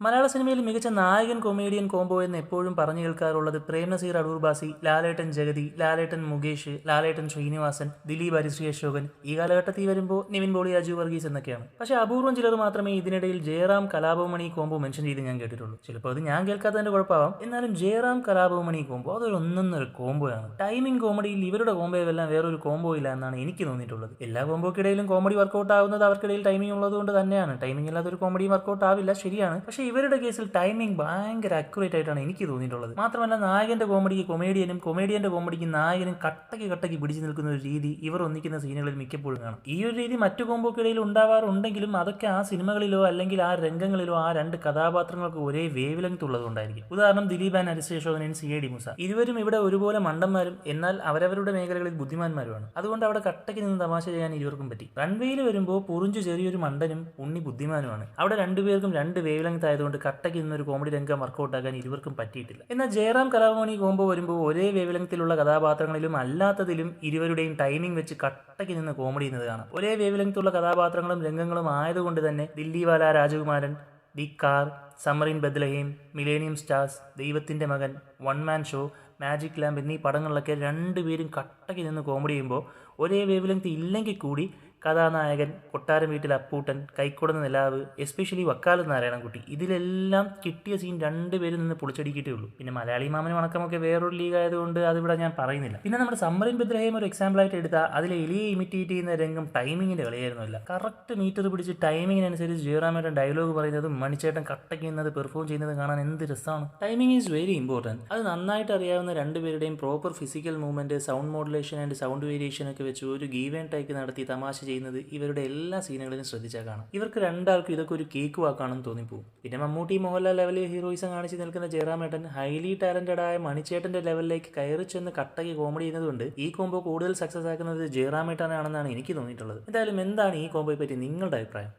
മലയാള സിനിമയിൽ മികച്ച നായകൻ കൊമേഡിയൻ കോംബോ എന്ന് എപ്പോഴും പറഞ്ഞു കേൾക്കാറുള്ളത് പ്രേം നസീർ അടൂർ ബാസി, ലാലേട്ടൻ ജഗതി, ലാലേട്ടൻ മുകേഷ്, ലാലേട്ടൻ ശ്രീനിവാസൻ, ദിലീപ് ഹരിശ്രീ അശോകൻ, ഈ കാലഘട്ടത്തിൽ വരുമ്പോൾ നിവിൻ പോളി, അജു വർഗീസ് എന്നൊക്കെയാണ്. പക്ഷേ അപൂർവം ചിലർ മാത്രമേ ഇതിനിടയിൽ ജയറാം കലാഭവമണി കോംബോ മെൻഷൻ ചെയ്ത് ഞാൻ കേട്ടിട്ടുള്ളൂ. ചിലപ്പോൾ അത് ഞാൻ കേൾക്കാത്തതിന്റെ കുഴപ്പമാവാം. എന്നാലും ജയറാം കലാഭവമണി കോംബോ അതൊരു ഒന്നൊന്നൊരു കോംബോയാണ്. ടൈമിംഗ് കോമഡിയിൽ ഇവരുടെ കോംബോയെല്ലാം വേറൊരു കോംബോ ഇല്ല എന്നാണ് എനിക്ക് തോന്നിയിട്ടുള്ളത്. എല്ലാ കോംബോക്കിടയിലും കോമഡി വർക്കൗട്ട് ആവുന്നത് അവർക്കിടയിൽ ടൈമിംഗ് ഉള്ളതുകൊണ്ട് തന്നെയാണ്. ടൈമിംഗ് ഇല്ലാത്തൊരു കോമഡി വർക്കൗട്ട് ആവില്ല, ശരിയാണ്. പക്ഷേ ഇവരുടെ കേസിൽ ടൈമിംഗ് ഭയങ്കര അക്യുറേറ്റ് ആയിട്ടാണ് എനിക്ക് തോന്നിയിട്ടുള്ളത്. മാത്രമല്ല നായകന്റെ കോമഡിക്ക് കൊമേഡിയനും, കൊമേഡിയന്റെ കോമഡിക്ക് നായകനും കട്ടയ്ക്ക് പിടിച്ചു നിൽക്കുന്ന ഒരു രീതി ഇവർ ഒന്നിക്കുന്ന സീനുകളിൽ മിക്കപ്പോഴും കാണാം. ഈ ഒരു രീതി മറ്റു കോംബോക്കിടയിൽ ഉണ്ടാവാറുണ്ടെങ്കിലും അതൊക്കെ ആ സിനിമകളിലോ അല്ലെങ്കിൽ ആ രംഗങ്ങളിലോ ആ രണ്ട് കഥാപാത്രങ്ങൾക്ക് ഒരേ വേവ് ലെങ്ത് ഉള്ളതുകൊണ്ടായിരിക്കും. ഉദാഹരണം ദിലീപ് ആൻഡ് ഹരിശ്രീ അശോകൻ, CID മൂസ. ഇരുവരും ഇവിടെ ഒരുപോലെ മണ്ടന്മാരും എന്നാൽ അവരവരുടെ മേഖലകളിൽ ബുദ്ധിമാന്മാരുമാണ്. അതുകൊണ്ട് അവിടെ കട്ടയ്ക്ക് നിന്ന് തമാശ ചെയ്യാൻ ഇരുവർക്കും പറ്റി. റൺവേയിൽ വരുമ്പോൾ പുറിഞ്ചു ചെറിയൊരു മണ്ടനും ഉണ്ണി ബുദ്ധിമാനുമാണ്. അവിടെ രണ്ടുപേർക്കും രണ്ട് വേവ് ലെങ്ത് ആയതുകൊണ്ട് കട്ടയ്ക്ക് നിന്നൊരു കോമഡി രംഗം വർക്കൗട്ട് ആക്കാൻ ഇരുവർക്കും പറ്റിയിട്ടില്ല. എന്നാൽ ജയറാം കലാഭവമണി കോംബോ വരുമ്പോൾ ഒരേ വേവ് ലെങ്ത്തിലുള്ള കഥാപാത്രങ്ങളിലും അല്ലാത്തതിലും ഇരുവരുടെയും ടൈമിംഗ് വെച്ച് കട്ടയ്ക്ക് നിന്ന് കോമഡി ചെയ്യുന്നത് കാണാം. ഒരേ വേവ് ലെങ്ത്തുള്ള കഥാപാത്രങ്ങളും രംഗങ്ങളും ആയതുകൊണ്ട് തന്നെ ദില്ലിവാല രാജകുമാരൻ, the car, summer in Bethlehem, millennium stars, ദൈവത്തിന്റെ മകൻ, one man show, magic lamp എന്നീ പടങ്ങളിലൊക്കെ രണ്ടുപേരും കട്ടയ്ക്ക് നിന്ന് കോമഡി ചെയ്യുമ്പോൾ ഒരേ വേവ് ലെങ്ത് ഇല്ലെങ്കിൽ കൂടി കഥാനായകൻ, കൊട്ടാരം വീട്ടിൽ അപ്പൂട്ടൻ, കൈക്കുടന്ന നിലാവ്, എസ്പെഷ്യലി വക്കാലത്ത് നാരായണൻകുട്ടി, ഇതിലെല്ലാം കിട്ടിയ സീൻ രണ്ടുപേരും നിന്ന് പൊളിച്ചടിക്കിട്ടേ ഉള്ളൂ. പിന്നെ മലയാളി മാമനും വണക്കമൊക്കെ വേറൊരു ലീഗ് ആയതുകൊണ്ട് അതിവിടെ ഞാൻ പറയുന്നില്ല. പിന്നെ നമ്മുടെ സമ്മർ ഇൻ ബെത്ലഹേം ഒരു എക്സാമ്പിൾ ആയിട്ട് എടുത്താൽ അതിലെ എലിയെ ഇമിറ്റേറ്റ് ചെയ്യുന്ന രംഗം ടൈമിങ്ങിന്റെ കളിയായിരുന്നില്ല. കറക്റ്റ് മീറ്റർ പിടിച്ച് ടൈമിങ്ങിനനുസരിച്ച് ജയറാമേട്ടൻ ഡയലോഗ് പറയുന്നതും മണിച്ചേട്ടൻ കട്ടയ്ക്കുന്നത് പെർഫോം ചെയ്യുന്നത് കാണാൻ എന്ത് രസമാണ്. Timing is very important. അത് നന്നായിട്ട് അറിയാവുന്ന രണ്ടുപേരുടെയും proper physical movement, sound modulation and sound variation ഒക്കെ വെച്ച് ഒരു ഗീവ് ആൻഡ് ടേക്ക് നടത്തി തമാശ ചെയ്യുന്നത് ഇവരുടെ എല്ലാ സീനുകളിലും ശ്രദ്ധിച്ചാൽ കാണാം. ഇവർക്ക് രണ്ടാൾക്കും ഇതൊക്കെ ഒരു കേക്ക് വാക്കാണെന്ന് തോന്നിപ്പോകും. പിന്നെ മമ്മൂട്ടി, മോഹൻലാൽ ലെവലിൽ ഹീറോയിസം കാണിച്ച് നിൽക്കുന്ന ജയറാമേട്ടൻ ഹൈലി ടാലന്റഡ് ആയ മണിച്ചേട്ടന്റെ ലെവലിലേക്ക് കയറി ചെന്ന് കട്ടയ്ക്ക് കോമഡി ചെയ്യുന്നതുകൊണ്ട് ഈ കോംബോ കൂടുതൽ സക്സസ് ആക്കുന്നത് ജയറാമേട്ടനാണെന്നാണ് എനിക്ക് തോന്നിയിട്ടുള്ളത്. എന്തായാലും എന്താണ് ഈ കോംബോയെ പറ്റി നിങ്ങളുടെ അഭിപ്രായം?